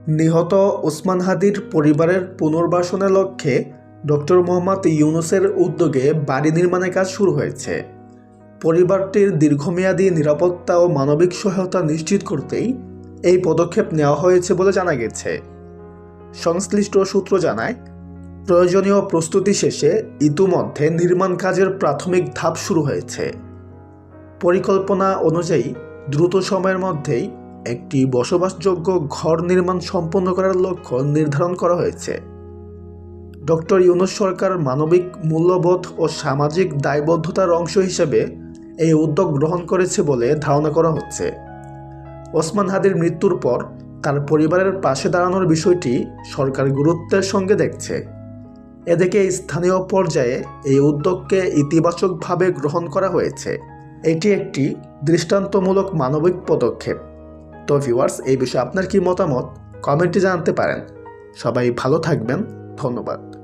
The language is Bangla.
নিহত ওসমান হাদির পরিবারের পুনর্বাসনের লক্ষ্যে ডক্টর মোহাম্মদ ইউনূসের উদ্যোগে বাড়ি নির্মাণের কাজ শুরু হয়েছে। পরিবারটির দীর্ঘমেয়াদী নিরাপত্তা ও মানবিক সহায়তা নিশ্চিত করতেই এই পদক্ষেপ নেওয়া হয়েছে বলে জানা গেছে। সংশ্লিষ্ট সূত্র জানায়, প্রয়োজনীয় প্রস্তুতি শেষে ইতিমধ্যে নির্মাণ কাজের প্রাথমিক ধাপ শুরু হয়েছে। পরিকল্পনা অনুযায়ী দ্রুত সময়ের মধ্যেই একটি বসবাসযোগ্য ঘর নির্মাণ সম্পন্ন করার লক্ষ্য নির্ধারণ করা হয়েছে। ডক্টর ইউনূস সরকার মানবিক মূল্যবোধ ও সামাজিক দায়বদ্ধতার অংশ হিসেবে এই উদ্যোগ গ্রহণ করেছে বলে ধারণা করা হচ্ছে। ওসমান হাদির মৃত্যুর পর তার পরিবারের পাশে দাঁড়ানোর বিষয়টি সরকার গুরুত্বের সঙ্গে দেখছে। এদিকে স্থানীয় পর্যায়ে এই উদ্যোগকে ইতিবাচকভাবে গ্রহণ করা হয়েছে। এটি একটি দৃষ্টান্তমূলক মানবিক পদক্ষেপ। তো ভিউয়ার্স, এই বিষয়ে আপনার কি মতামত কমেন্টে জানাতে পারেন। সবাই ভালো থাকবেন। ধন্যবাদ।